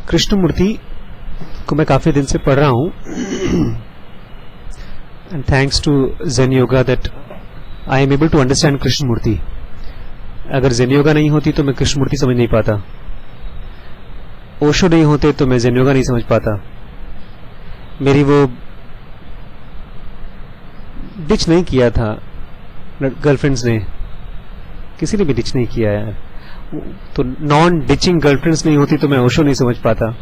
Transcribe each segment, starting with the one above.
कृष्णमूर्ति को मैं काफी दिन से पढ़ रहा हूं, and thanks to Zen yoga that I am able to understand Krishnamurti. अगर ज़ेन योगा नहीं होती तो मैं कृष्णमूर्ति समझ नहीं पाता. ओशो नहीं होते तो मैं ज़ेन योगा नहीं समझ पाता. मेरी वो डिच नहीं किया था गर्लफ्रेंड्स ने, किसी ने भी डिच नहीं किया यार. तो नॉन डिचिंग गर्लफ्रेंड्स नहीं होती तो मैं ओशो नहीं समझ पाता.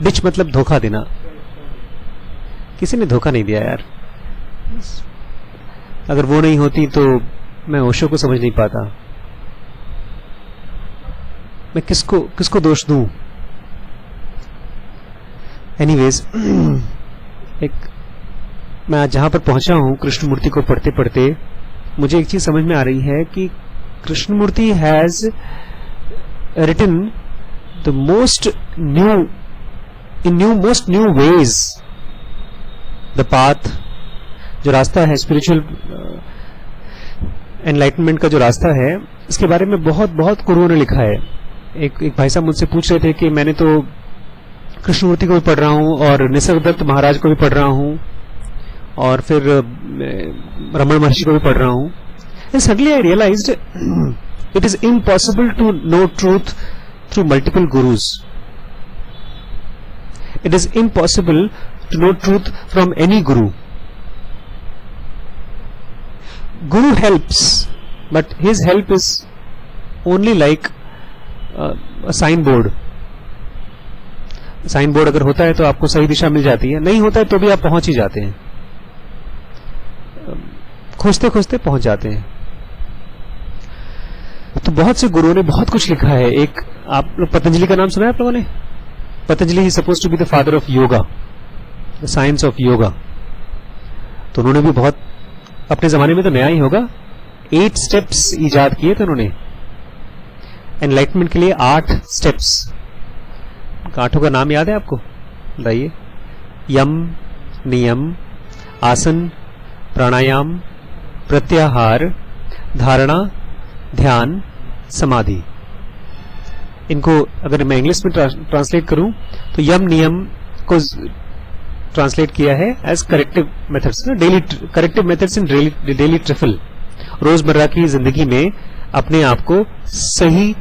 डिच मतलब धोखा देना. किसी ने धोखा नहीं दिया यार. अगर वो नहीं होती तो मैं ओशो को समझ नहीं पाता. मैं किसको दोष दूं. एनीवेज, मैं आज जहां पर पहुंचा हूं कृष्णमूर्ति को पढ़ते पढ़ते मुझे एक चीज समझ में आ रही है कि Krishnamurti has written the most new ways the path. जो रास्ता है स्पिरिचुअल एनलाइटनमेंट का, जो रास्ता है, इसके बारे में बहुत बहुत गुरुओं ने लिखा है. एक भाई साहब मुझसे पूछ रहे थे कि मैंने तो कृष्णमूर्ति को भी पढ़ रहा हूं और निसर्गदत्त महाराज को भी पढ़ रहा हूं और फिर रमण महर्षि को भी पढ़ रहा हूं. And suddenly I realized it is impossible to know truth through multiple gurus. It is impossible to know truth from any guru. Guru helps, but his help is only like a signboard. Signboard अगर होता है तो आपको सही दिशा मिल जाती है, नहीं होता है तो भी आप पहुंच ही जाते हैं. खोजते खोजते पहुंच जाते हैं. तो बहुत से गुरुओं ने बहुत कुछ लिखा है. एक आप लोग पतंजलि का नाम सुना है आप लोगों ने? Patanjali he suppose to be the father of yoga, the science of yoga. तो उन्होंने भी बहुत, अपने जमाने में तो नया ही होगा, 8 स्टेप्स इजाद किए थे उन्होंने एनलाइटमेंट के लिए. 8 स्टेप्स. 8 का नाम याद है आपको? बताइए. यम, नियम, आसन, प्राणायाम, प्रत्याहार, धारणा, ध्यान, समाधि. इनको अगर मैं इंग्लिश में ट्रांसलेट करूं तो यम नियम को ट्रांसलेट किया है as corrective methods, daily corrective methods in daily trifle. रोजमर्रा की जिंदगी में अपने आप को सही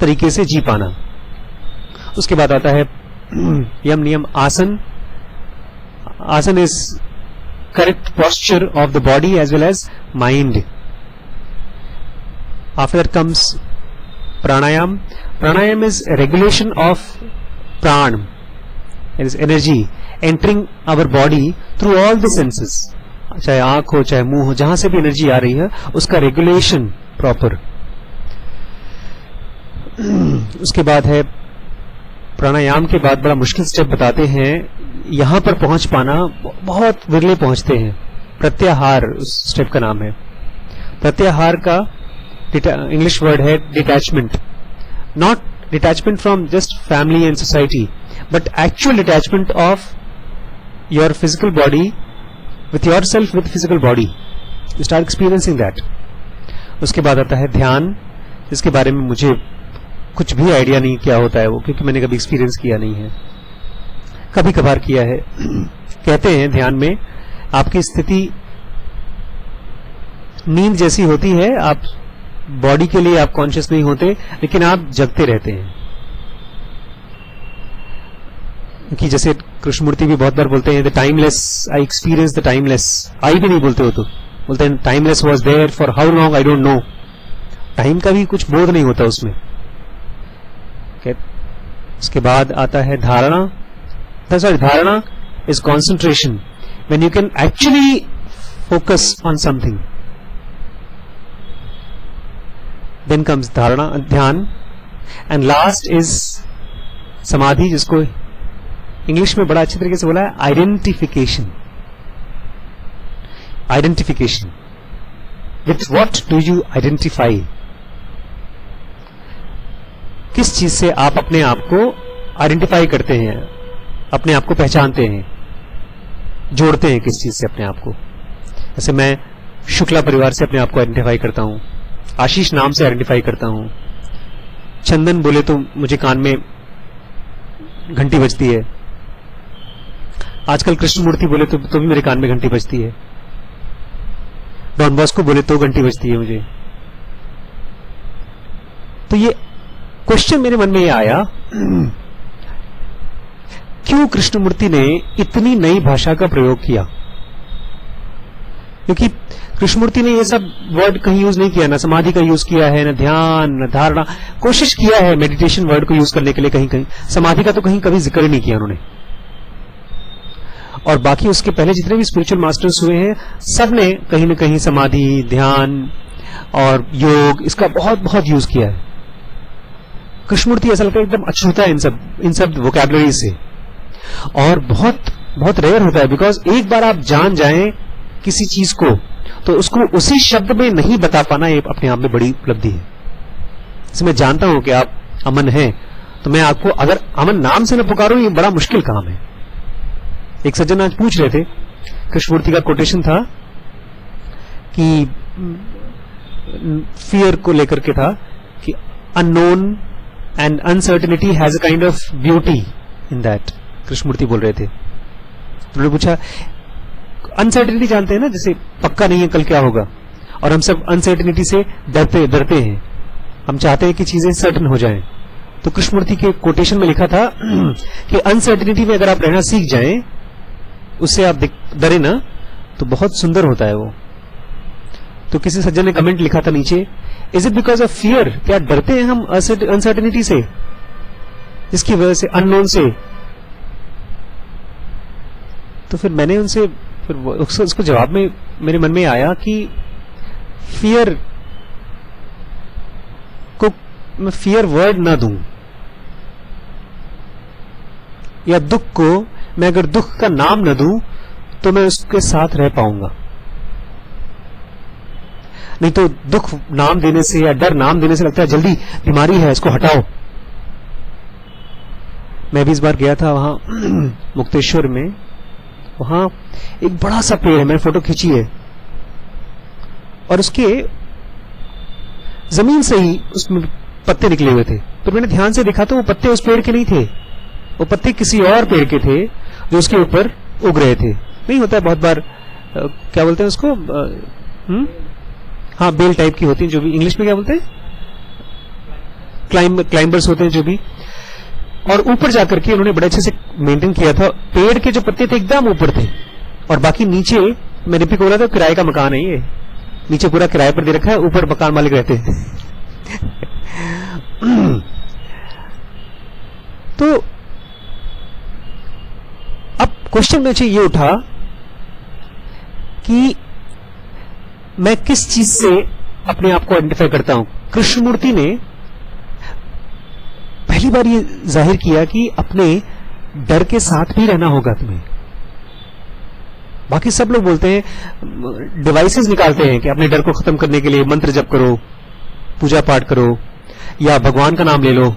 तरीके से जी पाना. उसके बाद आता है यम नियम आसन. आसन is correct posture of the body as well as mind. After that comes pranayam. Pranayam is regulation of pran, it is energy entering our body through all the senses. चाहे आंख हो चाहे मुंह हो, जहां से भी एनर्जी आ रही है उसका रेगुलेशन प्रॉपर. उसके बाद है प्राणायाम के बाद बड़ा मुश्किल स्टेप बताते हैं. यहां पर पहुंच पाना बहुत विरले पहुंचते हैं. प्रत्याहार उस स्टेप का नाम है. प्रत्याहार का इंग्लिश वर्ड है detachment. Not detachment from just family and society, but actual detachment of your physical body with your self, with physical body. You start experiencing that. उसके बाद आता है ध्यान, जिसके बारे में मुझे कुछ भी आइडिया नहीं क्या होता है वो, क्योंकि मैंने कभी एक्सपीरियंस किया नहीं है, कभी कभार किया है. कहते हैं ध्यान में आपकी स्थिति नींद जैसी होती है. आप बॉडी के लिए आप कॉन्शियस नहीं होते, लेकिन आप जगते रहते हैं. कि जैसे कृष्णमूर्ति भी बहुत बार बोलते हैं the timeless, I experience the timeless. I भी नहीं बोलते हो तो बोलते हैं timeless was there for how long I don't know. Time का भी कुछ बोध नहीं होता उसमें. उसके बाद आता है धारणा. धारणा is concentration, when you can actually focus on something. Then comes dharana, ध्यान, and last is समाधि, जिसको इंग्लिश में बड़ा अच्छे तरीके से बोला है identification. Identification. With what do you identify? किस चीज से आप अपने आप को आइडेंटिफाई करते हैं, अपने आप को पहचानते हैं, जोड़ते हैं किस चीज से अपने आप को. जैसे मैं शुक्ला परिवार से अपने आप को आइडेंटिफाई करता हूं, आशीष नाम से आइडेंटिफाई करता हूं, चंदन बोले तो मुझे कान में घंटी बजती है। आजकल कृष्णमूर्ति बोले तो भी मेरे कान में घंटी बजती है। डॉन बॉस्को बोले तो घंटी बजती है मुझे। तो ये क्वेश्चन मेरे मन में ये आया, क्यों कृष्णमूर्ति ने इतनी नई भाषा का प्रयोग किया? क्योंकि कृष्णमूर्ति ने ये सब वर्ड कहीं यूज नहीं किया, ना समाधि का यूज किया है, ना ध्यान, ना धारणा। कोशिश किया है मेडिटेशन वर्ड को यूज करने के लिए कहीं कहीं, समाधि का तो कहीं कभी जिक्र ही नहीं किया उन्होंने। और बाकी उसके पहले जितने भी स्पिरिचुअल मास्टर्स हुए हैं, सब ने कहीं ना कहीं समाधि, ध्यान और योग इसका बहुत बहुत यूज किया है। कृष्णमूर्ति ऐसा लगता है एकदम अछूता है इन सब वोकैबुलरी से, और बहुत बहुत रेयर होता है। बिकॉज एक बार आप जान जाएं किसी चीज को, तो उसको उसी शब्द में नहीं बता पाना ये अपने आप में बड़ी उपलब्धि है। जैसे मैं जानता हूं कि आप अमन हैं, तो मैं आपको अगर अमन नाम से न पुकारूं, ये बड़ा मुश्किल काम है। एक सज्जन आज पूछ रहे थे, कृष्णमूर्ति का कोटेशन था कि फियर को लेकर के था कि unknown and uncertainty has a kind of beauty in that. Krishnamurti बोल रहे थे। उन्होंने पूछा, अनसर्टेनिटी जानते हैं ना, जैसे पक्का नहीं है कल क्या होगा, और हम सब अनसर्टेनिटी से डरते हैं। हम चाहते हैं कि चीजें सर्टन हो जाएं। तो कृष्णमूर्ति के कोटेशन में लिखा था कि अनसर्टेनिटी में अगर आप रहना सीख जाएं, उससे आप डरे ना, तो बहुत सुंदर होता है वो। तो किसी सज्जन ने कमेंट लिखा था नीचे, is it because of fear? क्या डरते हैं हम अनसर्टेनिटी से, इसकी वजह से, अननोन से? तो फिर मैंने उनसे उसको जवाब में मेरे मन में आया कि फियर को मैं फियर वर्ड ना दूं, या दुख को मैं अगर दुख का नाम न दूं, तो मैं उसके साथ रह पाऊंगा। नहीं तो दुख नाम देने से या डर नाम देने से लगता है जल्दी बीमारी है, इसको हटाओ। मैं भी इस बार गया था वहां मुक्तेश्वर में, वहां एक बड़ा सा पेड़ है, मैंने फोटो खींची है, और उसके जमीन से ही उसमें पत्ते निकले हुए थे। तो मैंने ध्यान से देखा तो वो पत्ते उस पेड़ के नहीं थे, वो पत्ते किसी और पेड़ के थे जो उसके ऊपर उग रहे थे। नहीं होता है बहुत बार, क्या बोलते हैं उसको, हाँ बेल टाइप की होती है, जो भी इंग्लिश में क्या बोलते हैं, क्लाइंबर्स होते हैं जो भी। और ऊपर जाकर के उन्होंने बड़े अच्छे से मेंटेन किया था। पेड़ के जो पत्ते थे एकदम ऊपर थे, और बाकी नीचे, मैंने भी बोला था किराए का मकान है ये, नीचे पूरा किराए पर दे रखा है, ऊपर मकान मालिक रहते हैं। तो अब क्वेश्चन मुझे ये उठा कि मैं किस चीज से अपने आप को आइडेंटिफाई करता हूं। कृष्णमूर्ति ने पहली बार ये जाहिर किया कि अपने डर के साथ भी रहना होगा तुम्हें। बाकी सब लोग बोलते हैं, डिवाइसेस निकालते हैं कि अपने डर को खत्म करने के लिए मंत्र जप करो, पूजा पाठ करो, या भगवान का नाम ले लो,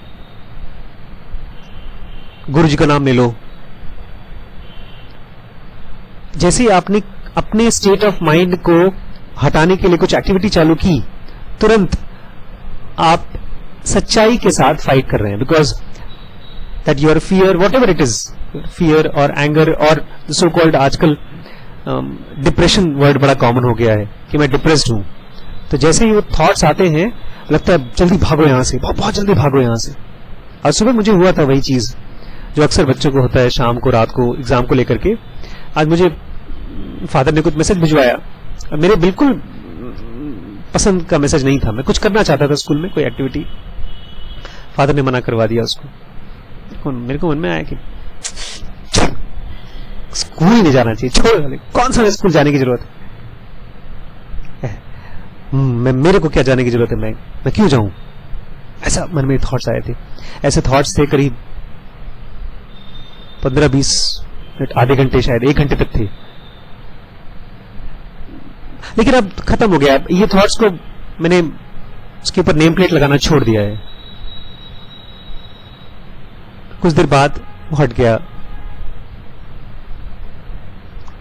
गुरु जी का नाम ले लो। जैसे ही आपने अपने स्टेट ऑफ माइंड को हटाने के लिए कुछ एक्टिविटी चालू की, तुरंत आप सच्चाई के साथ फाइट कर रहे हैं। Because that your fear, what ever it is, fear और एंगर और सो कॉल्ड आजकल डिप्रेशन वर्ड बड़ा कॉमन हो गया है कि मैं डिप्रेस्ड हूं। तो जैसे ही वो थॉट्स आते हैं, लगता है जल्दी भागो यहां से, बहुत जल्दी भागो यहां से। आज सुबह मुझे हुआ था वही चीज जो अक्सर बच्चों को होता है, शाम को, रात को, एग्जाम को लेकर के। आज मुझे फादर ने कुछ मैसेज भिजवाया, मेरे बिल्कुल पसंद का मैसेज नहीं था। मैं कुछ करना चाहता था स्कूल में, कोई एक्टिविटी, फादर ने मना करवा दिया उसको। मेरे को मन में आया कि स्कूल ही नहीं जाना चाहिए, छोड़, कौन सा स्कूल जाने की जरूरत है, मेरे को क्या जाने की जरूरत है, मैं क्यों जाऊं। ऐसा मन में थॉट्स आए थे। ऐसे थॉट्स थे करीब 15-20 मिनट, आधे घंटे, शायद 1 घंटे तक थे। लेकिन अब खत्म हो गया। ये थॉट्स को मैंने उसके ऊपर नेम प्लेट लगाना छोड़ दिया है। कुछ देर बाद वो हट गया।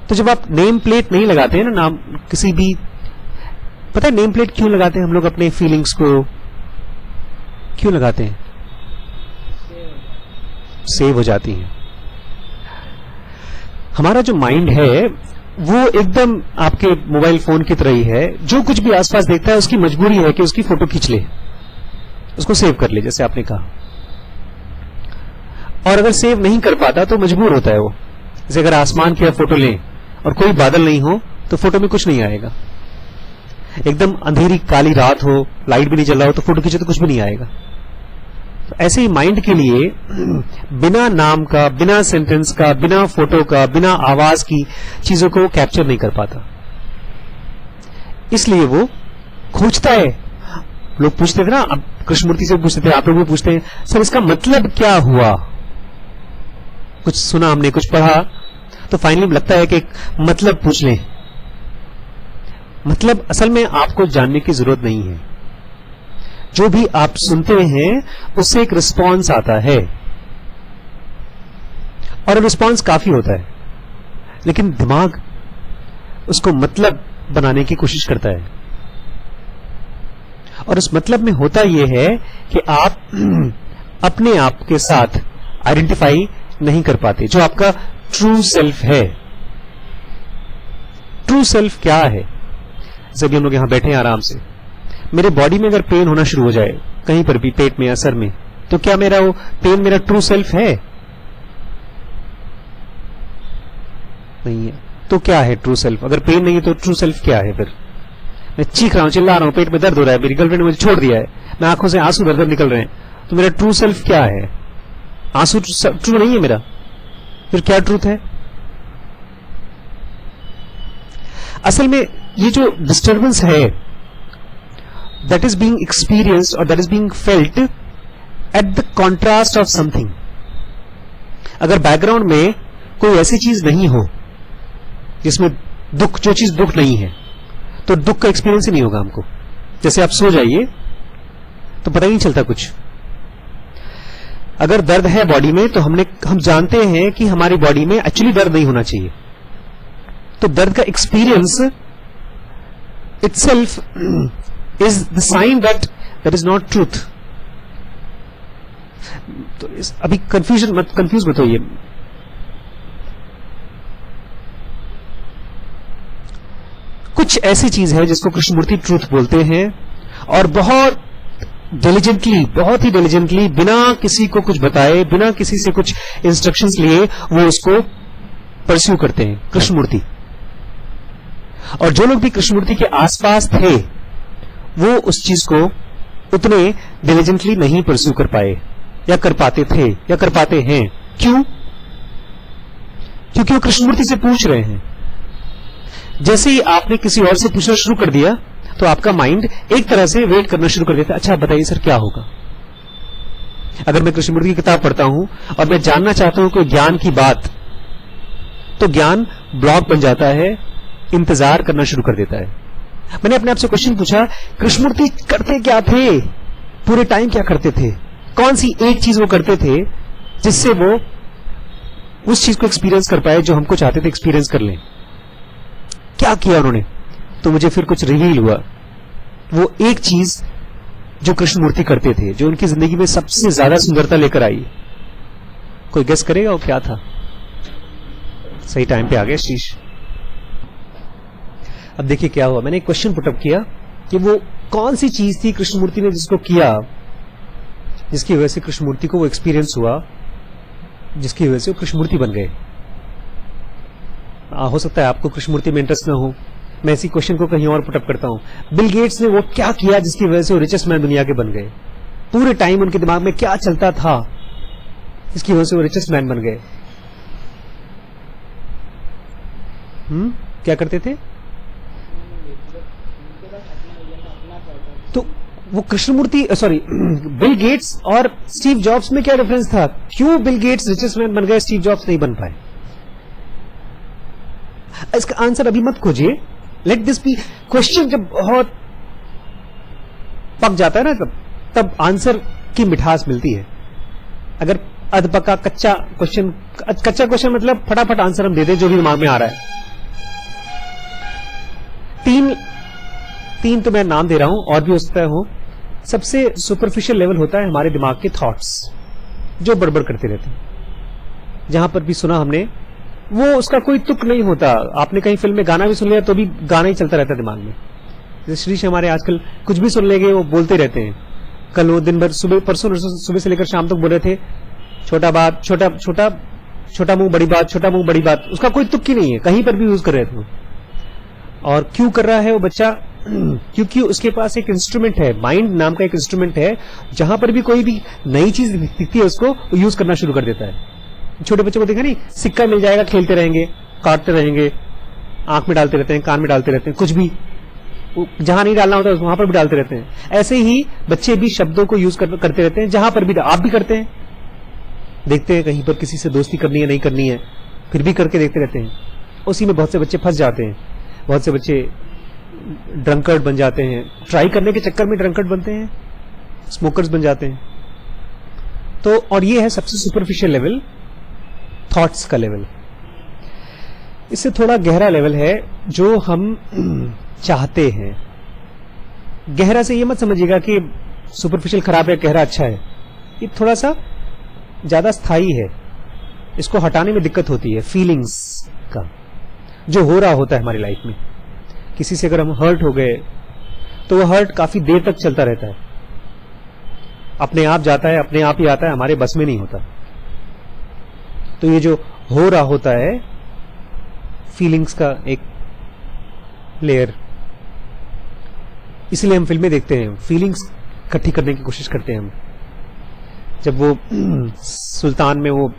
तो जब आप नेम प्लेट नहीं लगाते हैं ना, नाम किसी भी, पता है नेम प्लेट क्यों लगाते हैं हम लोग अपने फीलिंग्स को, क्यों लगाते हैं? सेव हो जाती हैं। हमारा जो माइंड है वो एकदम आपके मोबाइल फोन की तरह ही है, जो कुछ भी आसपास देखता है उसकी मजबूरी है कि उसकी फोटो खींच ले, उसको सेव कर ले, जैसे आपने कहा। और अगर सेव नहीं कर पाता तो मजबूर होता है वो। जैसे अगर आसमान की फोटो लें और कोई बादल नहीं हो तो फोटो में कुछ नहीं आएगा। एकदम अंधेरी काली रात हो, लाइट भी नहीं चल रहा हो, तो फोटो खींचे तो कुछ भी नहीं आएगा। तो ऐसे ही माइंड के लिए बिना नाम का, बिना सेंटेंस का, बिना फोटो का, बिना आवाज की चीजों को कैप्चर नहीं कर पाता, इसलिए वो खोजता है। लोग पूछते थे ना, अब कृष्णमूर्ति से पूछते थे, आप लोग भी पूछते हैं, सर इसका मतलब क्या हुआ? कुछ सुना हमने, कुछ पढ़ा, तो फाइनली लगता है कि एक मतलब पूछ लें। मतलब असल में आपको जानने की जरूरत नहीं है। जो भी आप सुनते हैं उससे एक रिस्पॉन्स आता है, और रिस्पॉन्स काफी होता है, लेकिन दिमाग उसको मतलब बनाने की कोशिश करता है। और उस मतलब में होता यह है कि आप अपने आप के साथ आइडेंटिफाई नहीं कर पाते, जो आपका ट्रू सेल्फ है। ट्रू सेल्फ क्या है? जब हम लोग यहां बैठे हैं आराम से, मेरे बॉडी में अगर पेन होना शुरू हो जाए कहीं पर भी, पेट में या सर में, तो क्या मेरा वो पेन मेरा ट्रू सेल्फ है? नहीं है। तो क्या है ट्रू सेल्फ? अगर पेन नहीं है तो ट्रू सेल्फ क्या है फिर? मैं चीख रहा हूं, चिल्ला रहा हूं, पेट में दर्द हो रहा है, मेरी गर्लफ्रेंड ने मुझे छोड़ दिया है, मैं आंखों से आंसू दर्द निकल रहे हैं, तो मेरा ट्रू सेल्फ क्या है? आंसू ट्रू नहीं है मेरा, फिर क्या ट्रूथ है? असल में ये जो डिस्टर्बेंस है, that is being experienced or that is being felt at the contrast of something. अगर बैकग्राउंड में कोई ऐसी चीज नहीं हो जिसमें दुख, जो चीज दुख नहीं है, तो दुख का एक्सपीरियंस ही नहीं होगा हमको। जैसे आप सो जाइए तो पता ही नहीं चलता कुछ। अगर दर्द है बॉडी में तो हम जानते हैं कि हमारी बॉडी में एक्चुअली दर्द नहीं होना चाहिए, तो दर्द का experience itself is the sign that there is not truth. तो अभी कंफ्यूज मत होइए। कुछ ऐसी चीज है जिसको कृष्णमूर्ति ट्रूथ बोलते हैं, और बहुत ही डिलीजेंटली, बिना किसी को कुछ बताए, बिना किसी से कुछ इंस्ट्रक्शंस लिए, वो उसको परस्यू करते हैं कृष्णमूर्ति। और जो लोग भी कृष्णमूर्ति के आसपास थे वो उस चीज को उतने डिलीजेंटली नहीं परस्यू कर पाए, या कर पाते थे, या कर पाते हैं। क्यों? क्योंकि वो कृष्णमूर्ति से पूछ रहे हैं। जैसे ही आपने किसी और से पूछना शुरू कर दिया तो आपका माइंड एक तरह से वेट करना शुरू कर देता है, अच्छा बताइए सर क्या होगा। अगर मैं कृष्णमूर्ति की किताब पढ़ता हूं और मैं जानना चाहता हूं कोई ज्ञान की बात, तो ज्ञान ब्लॉक बन जाता है, इंतजार करना शुरू कर देता है। मैंने अपने आप से क्वेश्चन पूछा, कृष्णमूर्ति करते क्या थे पूरे टाइम? क्या करते थे? कौन सी एक चीज वो करते थे जिससे वो उस चीज को एक्सपीरियंस कर पाए जो हमको चाहते थे एक्सपीरियंस कर लें? क्या किया उन्होंने? तो मुझे फिर कुछ रिवील हुआ। वो एक चीज जो कृष्णमूर्ति करते थे, जो उनकी जिंदगी में सबसे ज्यादा सुंदरता लेकर आई, कोई गेस करेगा वो क्या था? सही टाइम पे आ गया शीश। अब देखिए क्या हुआ। मैंने एक क्वेश्चन पुटअप किया कि वो कौन सी चीज थी कृष्णमूर्ति ने जिसको किया, जिसकी वजह से कृष्णमूर्ति को वो एक्सपीरियंस हुआ, जिसकी वजह से वो कृष्णमूर्ति बन गए। हो सकता है आपको कृष्णमूर्ति में इंटरेस्ट ना हो, मैं इसी क्वेश्चन को कहीं और पुटअप करता हूं। बिल गेट्स ने वो क्या किया जिसकी वजह से वो रिचेस्ट मैन दुनिया के बन गए? पूरे टाइम उनके दिमाग में क्या चलता था इसकी वजह से वो रिचेस्ट मैन बन गए? क्या करते थे? तो वो कृष्णमूर्ति, सॉरी, बिल गेट्स और स्टीव जॉब्स में क्या डिफरेंस था? क्यों बिल गेट्स रिचेस्ट मैन बन गए, स्टीव जॉब्स नहीं बन पाए? इसका आंसर अभी मत खोजिए, लेट दिस बी क्वेश्चन। जब बहुत पक जाता है ना, तब आंसर की मिठास मिलती है। अगर अधपका कच्चा क्वेश्चन मतलब फटाफट आंसर हम दे दें जो भी दिमाग में आ रहा है। तीन तो मैं नाम दे रहा हूं, और भी हो सकता है हो। सबसे सुपरफिशियल लेवल होता है हमारे दिमाग के थॉट्स, जो बड़बड़ करते रहते हैं। जहां पर भी सुना हमने, वो उसका कोई तुक नहीं होता। आपने कहीं फिल्म में गाना भी सुन लिया तो भी गाना ही चलता रहता है दिमाग में। जैसे श्रीश हमारे आजकल कुछ भी सुन लेंगे, वो बोलते रहते हैं। कल वो दिन भर परसों सुबह से लेकर शाम तक बोल रहे थे, छोटा बात, छोटा छोटा छोटा मुंह बड़ी बात, छोटा मुंह बड़ी बात। उसका कोई तुक ही नहीं है, कहीं पर भी यूज कर रहे थे। और क्यों कर रहा है वो बच्चा? क्योंकि उसके पास एक इंस्ट्रूमेंट है, माइंड नाम का एक इंस्ट्रूमेंट है, जहां पर भी कोई भी नई चीज दिखती है उसको यूज करना शुरू कर देता है। छोटे बच्चों को देखा नहीं, सिक्का मिल जाएगा, खेलते रहेंगे, काटते रहेंगे, आंख में डालते रहते हैं, कान में डालते रहते हैं, कुछ भी जहां नहीं डालना होता है वहां पर भी डालते रहते हैं। ऐसे ही बच्चे भी शब्दों को यूज करते रहते हैं, जहां पर भी। आप भी करते हैं, देखते हैं कहीं पर किसी से दोस्ती करनी है नहीं करनी है, फिर भी करके देखते रहते हैं। उसी में बहुत से बच्चे फंस जाते हैं, बहुत से बच्चे ड्रंकर्ड बन जाते हैं, ट्राई करने के चक्कर में ड्रंकर्ड बनते हैं, स्मोकर्स बन जाते हैं। तो और ये है सबसे सुपरफिशियल लेवल, थॉट्स का लेवल। इससे थोड़ा गहरा लेवल है जो हम चाहते हैं। गहरा से ये मत समझिएगा कि सुपरफिशियल खराब है, गहरा अच्छा है। ये थोड़ा सा ज्यादा स्थायी है, इसको हटाने में दिक्कत होती है। फीलिंग्स का जो हो रहा होता है हमारी लाइफ में, किसी से अगर हम हर्ट हो गए तो वो हर्ट काफी देर तक चलता रहता है, अपने आप जाता है, अपने आप ही आता है, हमारे बस में नहीं होता। तो ये जो हो रहा होता है फीलिंग्स का एक लेयर, इसलिए हम फिल्में देखते हैं, फीलिंग्स इकट्ठी करने की कोशिश करते हैं हम। जब वो सुल्तान में वो,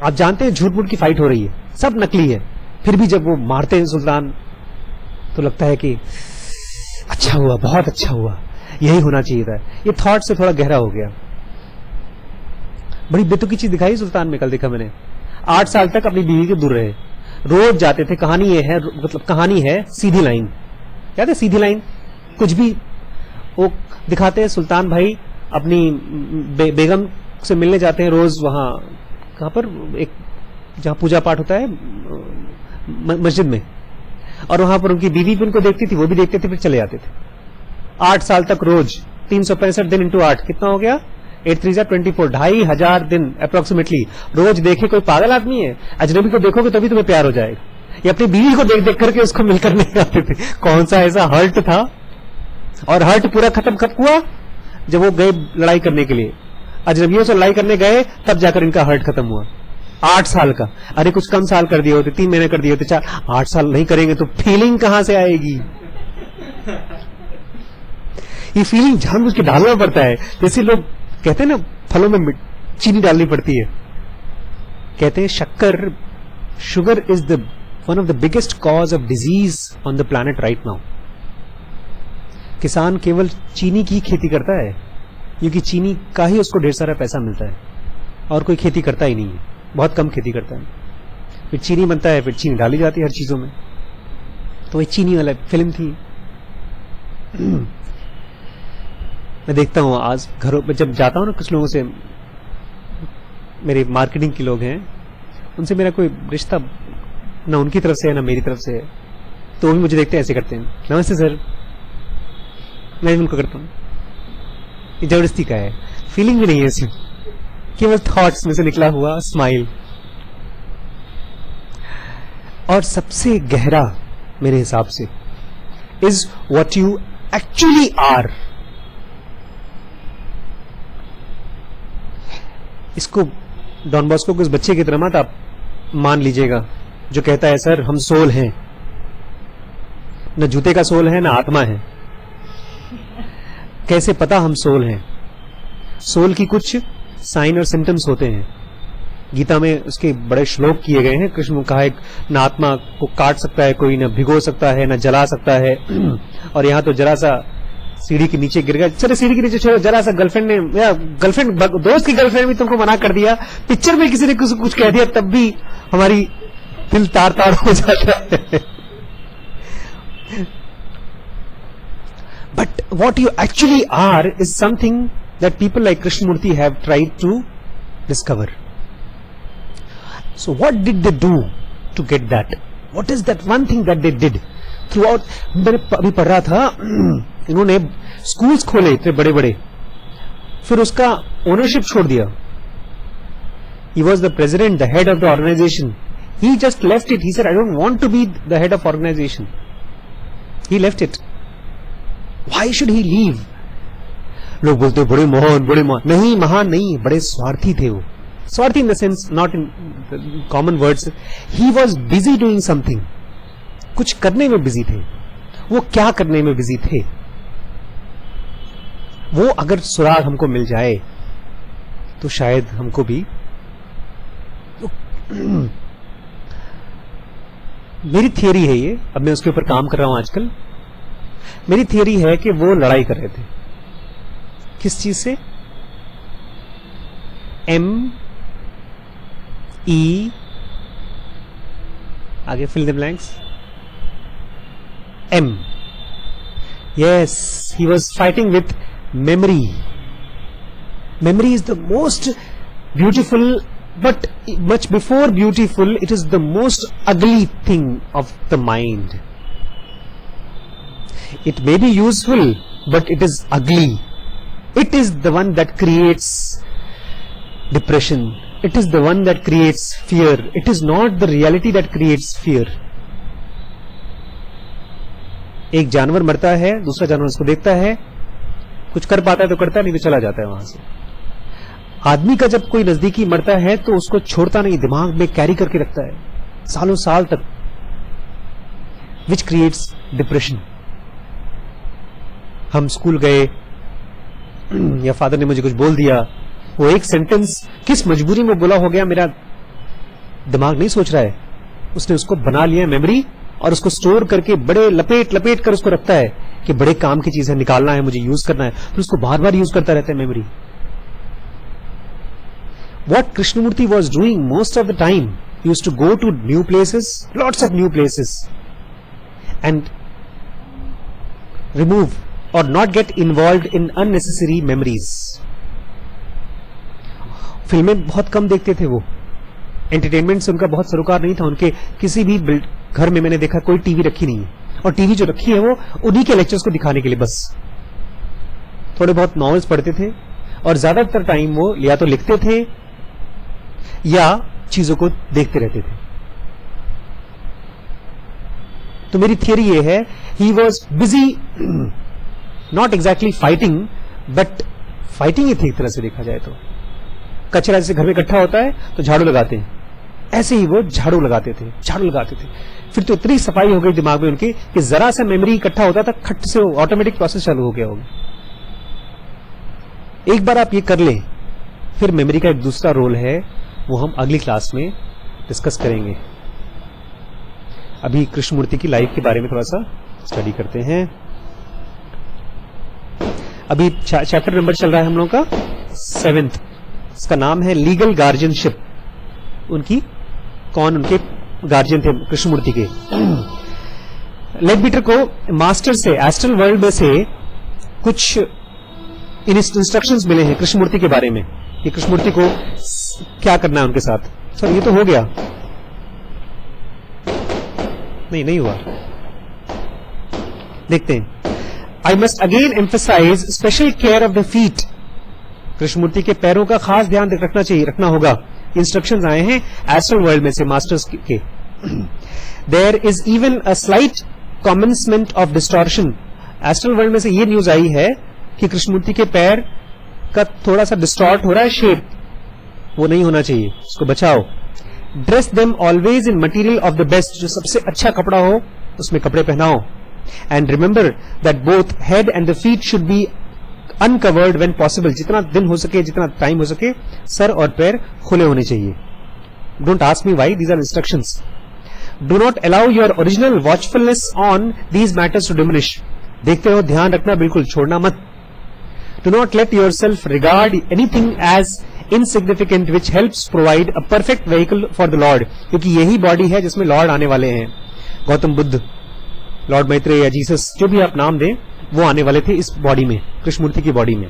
आप जानते हैं झूठ मूठ की फाइट हो रही है, सब नकली है, फिर भी जब वो मारते हैं सुल्तान तो लगता है कि अच्छा हुआ, बहुत अच्छा हुआ, यही होना चाहिए था। ये थॉट से थोड़ा गहरा हो गया। बड़ी बेतुकी चीज दिखाई सुल्तान में, कल देखा मैंने। 8 साल तक अपनी बीवी के दूर रहे, रोज जाते थे। कहानी ये है, मतलब कहानी है सीधी लाइन, याद है सीधी लाइन? कुछ भी वो दिखाते हैं, सुल्तान भाई अपनी बेगम से मिलने जाते हैं रोज, वहां कहां पर, एक जहां पूजा पाठ होता है मस्जिद में, और वहां पर उनकी बीवी भी उनको देखती थी, वो भी देखते थे, फिर चले जाते थे। 8 साल तक रोज, 365 दिन इंटू 8, कितना हो गया? 8 3 24, 2500 दिन अप्रोक्सीमेटली रोज देखे। कोई पागल आदमी है? अजनबी को देखोगे तभी तुम्हें प्यार हो जाएगा। ये अपनी बीवी को देख देख करके उसको मिलकर नहीं आते थे। कौन सा ऐसा हर्ट था? और हर्ट पूरा खत्म कब हुआ? जब वो गए लड़ाई करने के लिए, अजनबियों से लड़ाई करने गए, तब जाकर इनका हर्ट खत्म हुआ। 8 साल का, अरे कुछ कम साल कर दिए होते, 3 महीने कर दिए होते, 8 साल नहीं करेंगे तो फीलिंग कहां से आएगी? ये फीलिंग जानबूझ के डालना पड़ता है। जैसे लोग कहते हैं ना, फलों में चीनी डालनी पड़ती है, कहते हैं शक्कर, sugar is the one of the biggest cause of disease on the planet right now. किसान केवल चीनी की खेती करता है क्योंकि चीनी का ही उसको ढेर सारा पैसा मिलता है, और कोई खेती करता ही नहीं है, बहुत कम खेती करता है। फिर चीनी बनता है, फिर चीनी डाली जाती है हर चीजों में। तो ये चीनी वाला फिल्म थी। मैं देखता हूँ आज घरों में जब जाता हूँ ना, कुछ लोगों से, मेरे मार्केटिंग के लोग हैं, उनसे मेरा कोई रिश्ता ना उनकी तरफ से है ना मेरी तरफ से है, तो वो भी मुझे देखते हैं, ऐसे करते हैं, नमस्ते सर, मैं भी उनको करता हूँ। ये जबरदस्ती का है, फीलिंग भी नहीं है इसमें, केवल थॉट्स में से निकला हुआ स्माइल। और सबसे गहरा मेरे हिसाब से is what you actually are. इसको डॉन बॉस्को को इस बच्चे की तरह मत आप मान लीजिएगा जो कहता है सर हम सोल हैं। न जूते का सोल है, न आत्मा है। कैसे पता हम सोल हैं? सोल की कुछ साइन और सिम्टम्स होते हैं, गीता में उसके बड़े श्लोक किए गए हैं। कृष्ण ने कहा है न आत्मा को काट सकता है कोई, न भिगो सकता है, न जला सकता है। और यहाँ तो जरा सा सीढ़ी के नीचे गिर गया, चलो सीढ़ी के नीचे छोड़ो, जरा सा गर्लफ्रेंड ने, या गर्लफ्रेंड दोस्त की गर्लफ्रेंड भी तुमको मना कर दिया, पिक्चर में किसी ने कुछ कह दिया, तब भी हमारी दिल तार तार हो जाता है। But what you actually are is something that people like Krishnamurti have tried to discover. So what did they do to get that? What is that one thing that they did throughout? मैंने अभी पढ़ रहा था इन्होंने schools खोले इतने बड़े बड़े, फिर उसका ओनरशिप छोड़ दिया. He was the president, the head of the organization. He just left it. He said, I don't want to be the head of organization. He left it. Why should he leave? लोग बोलते बड़े महान. नहीं, महान नहीं, बड़े स्वार्थी थे वो. स्वार्थी in the sense, not in common words. He was busy doing something. कुछ करने में बिजी थे. वो क्या करने में बिजी थे? वो अगर सुराग हमको मिल जाए तो शायद हमको भी. मेरी थियरी है ये, अब मैं उसके ऊपर काम कर रहा हूं आजकल. मेरी थियरी है कि वो लड़ाई कर रहे थे. किस चीज से? M-E, आगे fill the blanks. M. Yes, he was fighting with memory. Memory is the most beautiful, but much before beautiful, it is the most ugly thing of the mind. It may be useful, but it is ugly. It is the one that creates depression. It is the one that creates fear. It is not the reality that creates fear. एक जानवर मरता है, दूसरा जानवर उसको देखता है, कुछ कर पाता है तो करता है, नहीं तो चला जाता है वहां से. आदमी का जब कोई नजदीकी मरता है तो उसको छोड़ता नहीं, दिमाग में कैरी करके रखता है सालों साल तक, विच क्रिएट्स डिप्रेशन. हम स्कूल गए या फादर ने मुझे कुछ बोल दिया, वो एक सेंटेंस किस मजबूरी में बोला हो गया, मेरा दिमाग नहीं सोच रहा है, उसने उसको बना लिया मेमोरी और उसको स्टोर करके बड़े लपेट लपेट कर उसको रखता है कि बड़े काम की चीज है, निकालना है, मुझे यूज करना है, फिर उसको बार बार यूज करता रहता है memory. What Krishnamurti was doing most of the time, he used to go to new places, lots of new places, and remove or not get involved in unnecessary memories. फिल्में बहुत कम देखते थे वो, एंटरटेनमेंट से उनका बहुत सरोकार नहीं था. उनके किसी भी घर में मैंने देखा कोई टीवी रखी नहीं है, और टीवी जो रखी है वो उन्हीं के लेक्चर्स को दिखाने के लिए बस. थोड़े बहुत नॉवेल्स पढ़ते थे और ज्यादातर टाइम वो या तो लिखते थे या चीजों को देखते रहते थे. तो मेरी थियरी ये है, he was busy, not exactly fighting, but fighting ही थी एक तरह से देखा जाए तो. कचरा जैसे घर में इकट्ठा होता है तो झाड़ू लगाते हैं, ऐसे ही वो झाड़ू लगाते थे. फिर तो इतनी सफाई हो गई दिमाग में उनकी कि जरा सा मेमोरी इकट्ठा होता था, खट से ऑटोमेटिक प्रोसेस चालू हो गया होगा. एक बार आप ये कर लें, फिर मेमोरी का एक दूसरा रोल है, वो हम अगली क्लास में डिस्कस करेंगे. अभी कृष्णमूर्ति की लाइफ के बारे में थोड़ा सा स्टडी करते हैं. अभी चैप्टर नंबर चल रहा है हम लोगों का 7th. इसका नाम है लीगल गार्जियनशिप. उनकी कौन उनके गार्जियन थे कृष्णमूर्ति के. लेडबीटर को मास्टर से, एस्ट्रल वर्ल्ड में से कुछ इंस्ट्रक्शंस मिले हैं कृष्णमूर्ति के बारे में कि कृष्णमूर्ति को क्या करना है उनके साथ. सर ये तो हो गया, नहीं हुआ, देखते हैं. I must again emphasize special care of the feet. Krishnamurti के पैरों का खास ध्यान रखना होगा. इंस्ट्रक्शंस आए हैं एस्ट्रल वर्ल्ड में से मास्टर्स के. There is even a slight commencement of distortion. Astral world में से ये न्यूज आई है कि कृष्णमूर्ति के पैर का थोड़ा सा डिस्टॉर्ट हो रहा है शेप, वो नहीं होना चाहिए, उसको बचाओ. Dress them always in material of the best. जो सबसे अच्छा कपड़ा हो उसमें कपड़े पहनाओ. And remember that both head and the feet should be uncovered when possible. जितना दिन हो सके, जितना टाइम हो सके, सर और पैर खुले होने चाहिए. Don't ask me why, these are instructions. Do not allow your original watchfulness on these matters to diminish. देखते रहो, ध्यान रखना, बिल्कुल छोड़ना मत. Do not let yourself regard anything as insignificant which helps provide a perfect vehicle for the Lord. क्योंकि यही body है जिसमें लॉर्ड आने वाले हैं. गौतम बुद्ध, लॉर्ड मैत्रेय या जीसस, जो भी आप नाम दें, वो आने वाले थे इस बॉडी में, कृष्णमूर्ति की बॉडी में.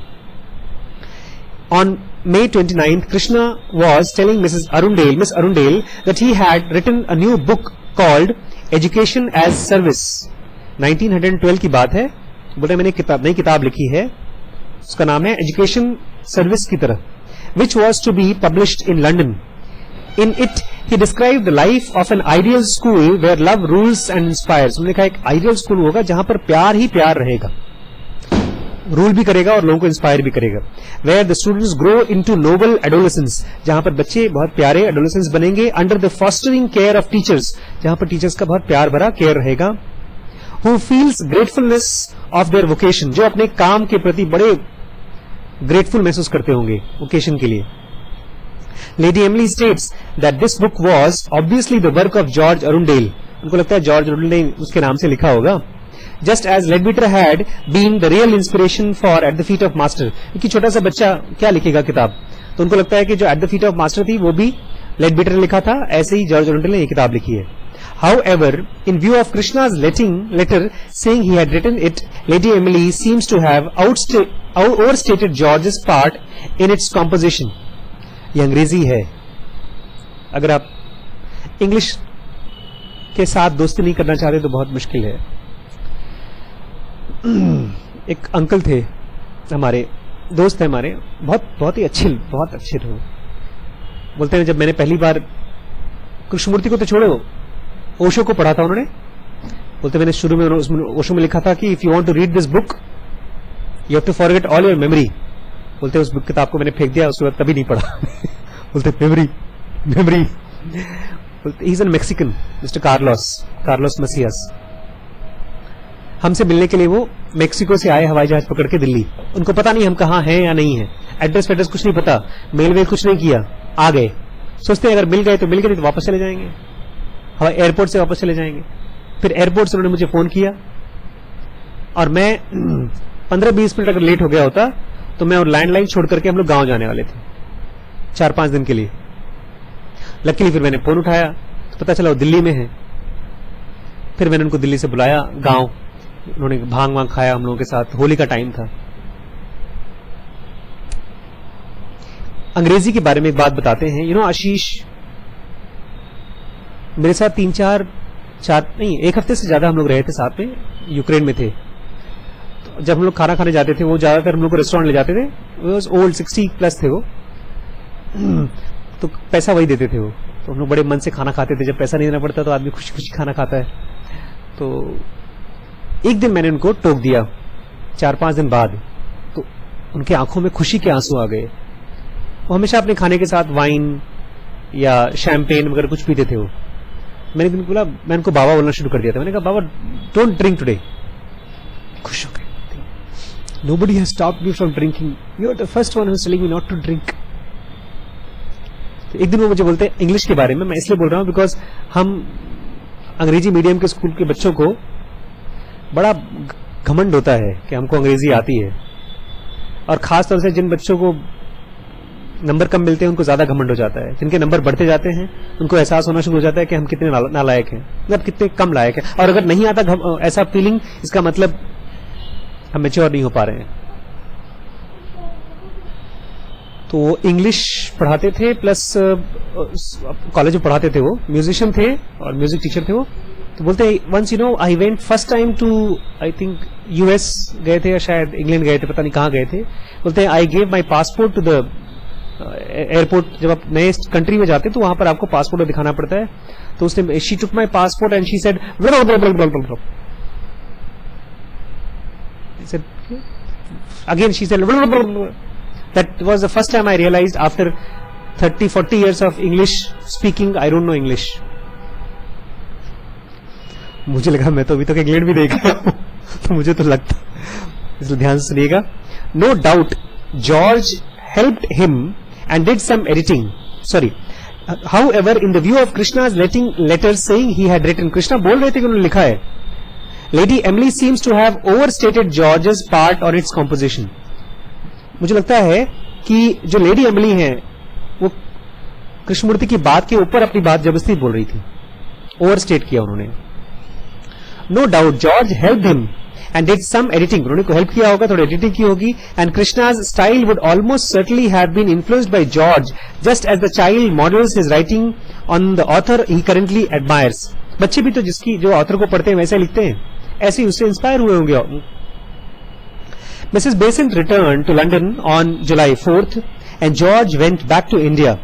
On May 29th, Krishna was telling Miss Arundale that he had written a new book called Education as Service. 1912 की बात है. बोलते हैं मैंने नई किताब लिखी है, उसका नाम है एजुकेशन सर्विस की तरह, which was to be published in London. In it, he described the life of an ideal school where love rules and inspires. उन्होंने कहा एक आइडियल स्कूल होगा जहां पर प्यार ही प्यार रहेगा, रूल भी करेगा और लोगों को इंस्पायर भी करेगा. Where the students grow into noble adolescents, जहां पर बच्चे बहुत प्यारे adolescents बनेंगे, under the fostering care of teachers, जहां पर टीचर्स का बहुत प्यार भरा केयर रहेगा. Who feels gratefulness of their vocation, जो अपने काम के प्रति बड़े ग्रेटफुल महसूस करते होंगे वोकेशन के लिए. Lady Emily states that this book was obviously the work of George Arundale. उनको लगता है जॉर्ज अरुंडेल ने उसके नाम से लिखा होगा. Just as Leadbeater had been the real inspiration for at the feet of master. क्योंकि छोटा सा बच्चा क्या लिखेगा किताब, तो उनको लगता है कि जो eight the feet of master थी वो भी लेडबीटर ने लिखा था, ऐसे ही जॉर्ज अरुंडेल ने ये किताब लिखी है. However, in view of Krishna's letter saying he had written it, Lady Emily seems to have overstated George's part in its composition. ये अंग्रेजी है. अगर आप इंग्लिश के साथ दोस्ती नहीं करना चाहते तो बहुत मुश्किल है. एक अंकल थे हमारे, दोस्त थे हमारे, बहुत ही अच्छे थे. बोलते हैं जब मैंने पहली बार कृष्णमूर्ति को तो छोड़ो, ओशो को पढ़ा था उन्होंने, बोलते मैंने शुरू में ओशो में लिखा था कि if you want to read this book you have to forget all your memory. बोलते उस बुक किताब को मैंने फेंक दिया, उसके बाद कभी नहीं पढ़ा. बोलते मेमोरी. बोलते he is an Mexican, mister Carlos Macias. हमसे मिलने के लिए वो मेक्सिको से आए हवाई जहाज पकड़ के दिल्ली. उनको पता नहीं हम कहाँ हैं या नहीं है, एड्रेस वेड्रेस कुछ नहीं पता, मेल कुछ नहीं किया, आ गए. सोचते अगर मिल गए तो मिल गए, नहीं तो वापस चले जाएंगे, हवाई एयरपोर्ट से वापस चले जाएंगे. फिर एयरपोर्ट से उन्होंने मुझे फोन किया और मैं 15-20 मिनट अगर लेट हो गया होता तो मैं और लैंडलाइन छोड़ करके हम लोग गांव जाने वाले थे 4-5 दिन के लिए. लकीली फिर मैंने फोन उठाया तो पता चला वो दिल्ली में है. फिर मैंने उनको दिल्ली से बुलाया गांव, उन्होंने भांग वांग खाया हम लोगों के साथ. होली का टाइम था. अंग्रेजी के बारे में एक बात बताते हैं. आशीष मेरे साथ 1 हफ्ते से ज्यादा हम लोग रहे थे साथ में, यूक्रेन में थे. तो जब हम लोग खाना खाने जाते थे, वो ज्यादातर हम लोग को रेस्टोरेंट ले जाते थे. ओल्ड 60+ थे वो, तो पैसा वही देते थे वो. तो हम लोग बड़े मन से खाना खाते थे. जब पैसा नहीं देना पड़ता तो आदमी खुशी खुशी खाना खाता है. तो एक दिन मैंने उनको टोक दिया 4-5 दिन बाद, तो उनके आंखों में खुशी के आंसू आ गए. वो हमेशा अपने खाने के साथ वाइन या शैंपेन वगैरह कुछ पीते थे वो. मैंने बोला, मैं उनको बाबा बोलना शुरू कर दिया था. मैंने कहा बाबा डोंट ड्रिंक टुडे. खुश हो गए. Nobody has stopped me from drinking. You are the first one who is telling me not to drink. तो एक दिन वो मुझे बोलते हैं इंग्लिश के बारे में. मैं इसलिए बोल रहा हूं बिकॉज हम अंग्रेजी मीडियम के स्कूल के बच्चों को बड़ा घमंड होता है कि हमको अंग्रेजी आती है, और खासतौर से जिन बच्चों को नंबर कम मिलते हैं उनको ज्यादा घमंड हो जाता है. जिनके नंबर बढ़ते जाते हैं उनको एहसास होना शुरू हो जाता है कि हम कितने नालायक हैं, मतलब कितने कम लायक हैं. और अगर नहीं आता ऐसा फीलिंग, इसका मतलब हम मैच्योर नहीं हो पा रहे हैं. तो वो इंग्लिश पढ़ाते थे प्लस कॉलेज में पढ़ाते थे. वो म्यूजिशियन थे और म्यूजिक टीचर थे वो. तो बोलते once I went first time to, I think US गए थे या शायद इंग्लैंड गए थे, पता नहीं कहाँ गए थे. बोलते हैं I gave my passport to the airport. जब आप नए कंट्री में जाते तो वहां पर आपको पासपोर्ट दिखाना पड़ता है. तो उसने she took my passport and she said again she said that was the first time I realized after 30-40 years of English speaking I don't know English. मुझे लगा मैं तो अभी तक इंग्लैंड भी देखा तो मुझे तो लगता, इसलिए ध्यान से सुनिएगा. No doubt George helped him and did some editing. Sorry. However, in the view of Krishna's letter saying he had written, Krishna बोल रहे थे कि उन्होंने लिखा है. Lady Emily seems to have overstated George's part on its composition. मुझे लगता है कि जो लेडी एमिली हैं वो कृष्णमूर्ति की बात के ऊपर अपनी बात जबरदस्ती बोल रही थी, ओवरस्टेट किया उन्होंने. No doubt George help him and did some editing. उन्होंने को हेल्प किया होगा, थोड़ी एडिटिंग की होगी. And Krishna's style would almost certainly have been influenced by George just as the child models his writing on the author he currently admires. बच्चे भी तो जिसकी जो ऑथर को पढ़ते हैं वैसे लिखते हैं, ऐसे ही उससे इंस्पायर हुए होंगे Mrs. Besant returned to London on July 4th and George went back to India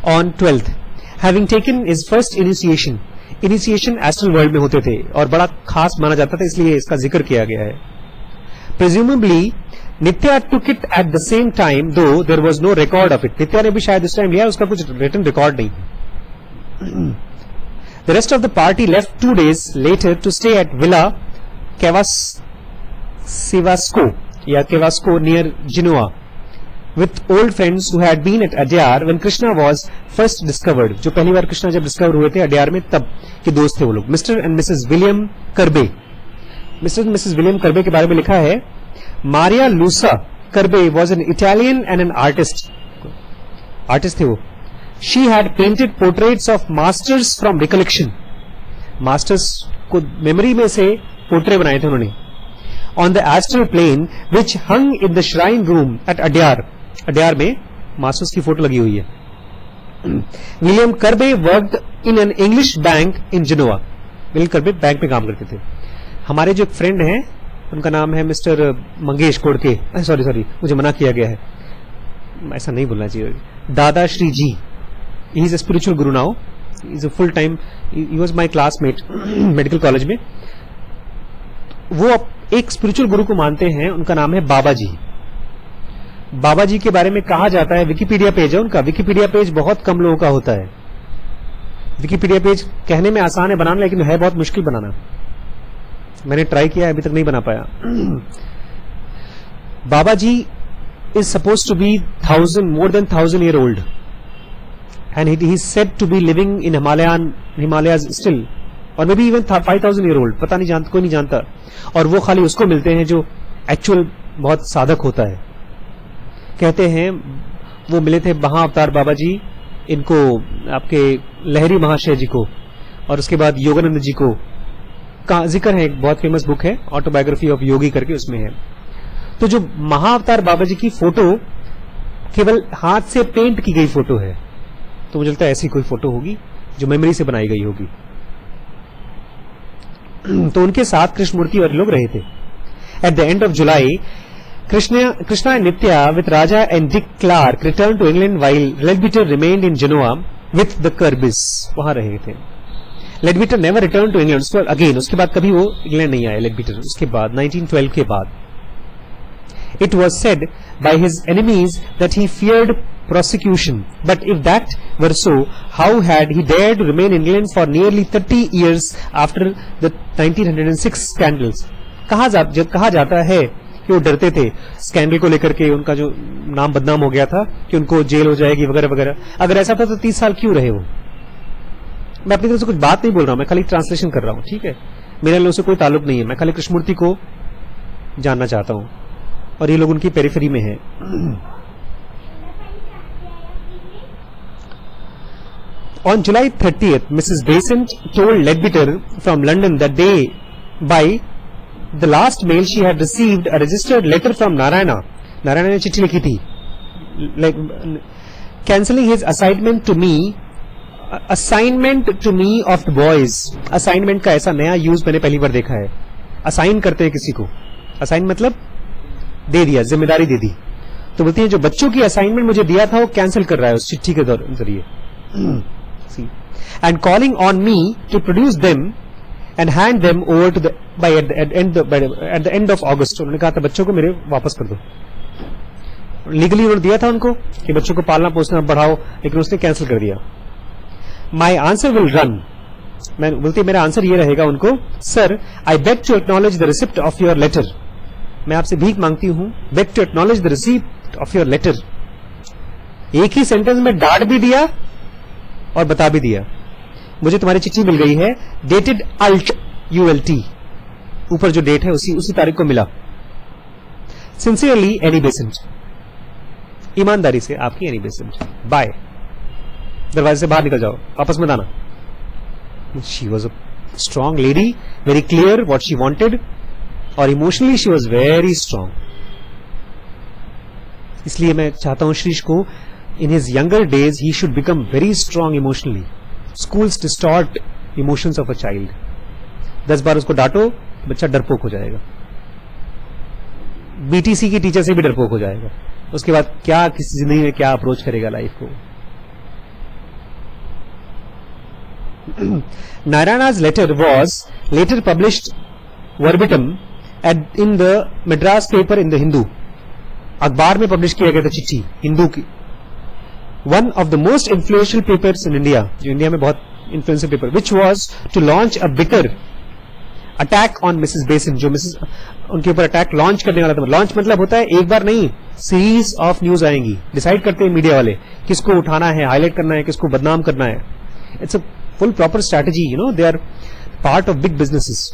on 12th, having taken his first initiation. Initiation astral world में होते थे और बड़ा खास माना जाता था, इसलिए इसका जिक्र किया गया है. Presumably, Nitya took it at the same time, though there was no record of it. Nitya ने भी शायद उस टाइम लिया, उसका कुछ written record नहीं. The rest of the party left 2 days later to stay at Villa Kevasco near Genoa, with old friends who had been at Adyar when Krishna was first discovered. जो पहली बार कृष्णा जब discover हुए थे अड्यार में, तब के दोस्त थे वो लोग. Mr and Mrs William Kirby. Mr and Mrs William Kirby के बारे में लिखा है, Maria Luisa Kirby was an Italian and an artist थे वो. She had painted portraits of masters from recollection. Masters को मेमोरी में से पोर्ट्रेट बनाए थे उन्होंने. On the astral plane which hung in the shrine room at Adyar. Adyar में masters की फोटो लगी हुई है. William Kirby worked in an English bank in Genoa. William Kirby bank में काम करते थे. हमारे जो एक फ्रेंड हैं उनका नाम है मिस्टर मंगेश कोड़के. सॉरी मुझे मना किया गया है, ऐसा नहीं बोलना चाहिए. दादा श्री जी, he is a spiritual Guru now. He is a full time, he was my classmate medical college में. वो एक स्पिरिचुअल गुरु को मानते हैं, उनका नाम है बाबा जी. बाबा जी के बारे में कहा जाता है, विकिपीडिया पेज है उनका. विकिपीडिया पेज बहुत कम लोगों का होता है. विकिपीडिया पेज कहने में आसान है बनाना, लेकिन है बहुत मुश्किल बनाना. मैंने ट्राई किया, अभी तक नहीं बना पाया. बाबा जी is supposed to be more than 1,000 year old, and he is said to be living in Himalayas still, or maybe even 5,000 year old. पता नहीं जानता, कोई नहीं जानता. और वो खाली उसको मिलते हैं जो एक्चुअल बहुत साधक होता है. कहते हैं वो मिले थे महाअवतार बाबा जी इनको, आपके लहरी महाशय जी को, और उसके बाद योगानंद जी को. का जिक्र है, एक बहुत फेमस बुक है ऑटोबायोग्राफी ऑफ योगी करके, उसमें है. तो जो महाअवतार बाबा जी की फोटो केवल हाथ से पेंट की गई फोटो है, तो मुझे लगता है ऐसी कोई फोटो होगी जो मेमोरी से बनाई गई होगी. तो उनके साथ कृष्णमूर्ति और लोग रहे थे. At the end of July, Krishna and Nitya with Raja and Dick Clark return to England while Leadbeater remained in Genoa with the Kirbys. वहां रहे थे. Leadbeater never return to England again. उसके बाद कभी वो इंग्लैंड नहीं आए लेडबिटर. उसके बाद 1912 के बाद. It was said by his enemies that he feared prosecution. But if that were so, how had he dared to remain in England for nearly 30 years after the 1906 scandals? कहा जाता है कि वो डरते थे स्कैंडल को लेकर के. उनका जो नाम बदनाम हो गया था कि उनको जेल हो जाएगी वगैरह वगैरह. अगर ऐसा था तो 30 साल क्यों रहे वो? मैं अपनी तरफ से कुछ बात नहीं बोल रहा हूं, मैं खाली ट्रांसलेशन कर रहा हूं. ठीक है, मेरे लोगों से कोई ताल्लुक नहीं है. मैं खाली कृष्णमूर्ति को जानना चाहता हूं और ये लोग उनकी पेरिफेरी में हैं. On July 30th, Mrs. Besant told Leadbitter from London that by the last mail she had received a registered letter from Narayana. Narayana ने चिट्ठी लिखी थी, cancelling his assignment to me of the boys. Assignment का ऐसा नया use मैंने पहली बार देखा है. असाइन करते हैं किसी को. असाइन मतलब दे दिया, जिम्मेदारी दे दी. तो बोलती है जो बच्चों की असाइनमेंट मुझे दिया था वो कैंसिल कर रहा है उस चिट्ठी के जरिए. And calling on me to produce them and hand them over to at the end of August. उन्होंने कहा था बच्चों को मेरे वापस कर दो. लीगली उन्होंने दिया था उनको कि बच्चों को पालना पोसना बढ़ाओ, लेकिन उसने कैंसिल कर दिया. My answer will run. मैं बोलती मेरा आंसर ये रहेगा उनको, sir I beg to acknowledge the receipt of your letter. मैं आपसे भीख मांगती हूं, beg to acknowledge the receipt of your letter. एक ही सेंटेंस में डांट भी दिया और बता भी दिया, मुझे तुम्हारी चिट्ठी मिल गई है, डेटेड ULT. ऊपर जो डेट है उसी तारीख को मिला. Sincerely Annie Besant. ईमानदारी से आपकी एनी बेसेंट. बाय. दरवाजे से बाहर निकल जाओ, वापस मत आना. She was a strong lady, very clear what she wanted, और emotionally she was very strong. इसलिए मैं चाहता हूं श्रीश को in his younger days he should become very strong emotionally. Schools distort emotions of a child. 10 बार उसको डांटो, बच्चा डरपोक हो जाएगा. बीटीसी की टीचर से भी डरपोक हो जाएगा, उसके बाद क्या किसी जिंदगी में क्या अप्रोच करेगा लाइफ को। Narayana's letter was later published verbatim in the Madras paper in the Hindu. अखबार में पब्लिश किया गया था चिट्ठी हिंदू की। One of the most influential papers in India, जो इंडिया में बहुत influential paper, which was to launch a bitter attack on Mrs. Besan, जो उनके ऊपर अटैक लॉन्च करने वाला था। लॉन्च मतलब होता है एक बार नहीं, सीरीज ऑफ न्यूज आएंगी, डिसाइड करते हैं मीडिया वाले किसको उठाना है, हाईलाइट करना है, किसको बदनाम करना है। It's a full proper strategy, you know, they are part of big businesses.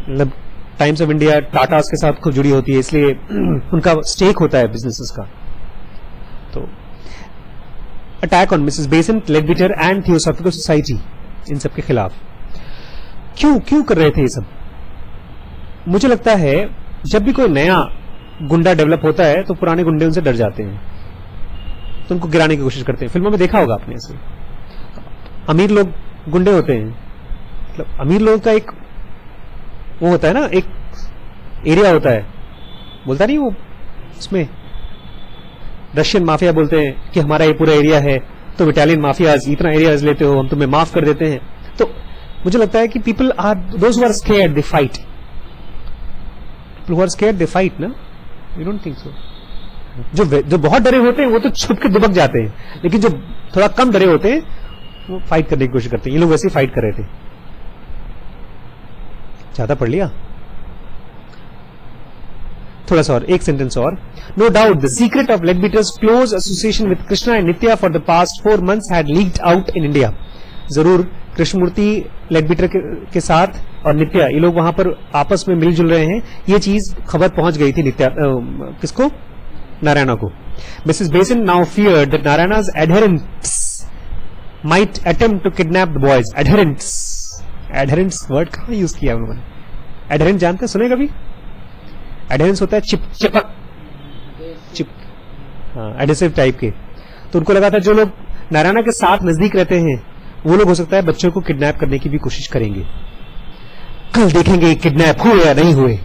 मतलब टाइम्स ऑफ इंडिया टाटा के साथ खूब जुड़ी होती है, इसलिए उनका स्टेक होता है बिजनेसेस का। तो attack on Mrs Besant, Leadbeater and theosophical society, इन सब के खिलाफ क्यों कर रहे थे ये सब? मुझे लगता है जब भी कोई नया गुंडा डेवलप होता है तो पुराने गुंडे उनसे डर जाते हैं, तो उनको गिराने की कोशिश करते हैं। फिल्मों में देखा होगा आपने ऐसे। अमीर लोग गुंडे होते हैं, मतलब अमीर लोगों का एक वो होता है ना, एक एरिया होता है, बोलता नहीं वो, उसमें रशियन माफिया बोलते हैं कि हमारा ये पूरा एरिया है, तो इटालियन माफियाज इतना एरियाज लेते हो, हम तुम्हें माफ कर देते हैं। तो मुझे लगता है कि people are those who are scared they fight, people who are scared they fight ना, यू डोंट थिंक सो? जो बहुत डरे होते हैं वो तो छुप के दुबक जाते हैं, लेकिन जो थोड़ा कम डरे होते हैं वो फाइट करने की कोशिश करते हैं। ये लोग वैसे ही फाइट कर रहे थे। ज्यादा पढ़ लिया, थोड़ा सा और, एक सेंटेंस और। No doubt the secret of Leadbeater's close association with Krishna and Nitya for the past 4 months had leaked out in India. जरूर कृष्णमूर्ति लेडबिटर के साथ और नित्या, ये लोग वहां पर आपस में मिलजुल रहे हैं, ये चीज खबर पहुंच गई थी नित्या किसको? नारायणा को। Mrs Besant now feared that Narayana's adherents might attempt to kidnap the boys. adherents word कहां यूज किया उन्होंने? adherent जानते हैं, सुने कभी? adherents होता है चिपक, एडहेसिव टाइप के। तो उनको लगा था जो लोग नारायणा के साथ नजदीक रहते हैं वो लोग हो सकता है बच्चों को किडनैप करने की भी कोशिश करेंगे। कल देखेंगे किडनैप हुए या नहीं हुए।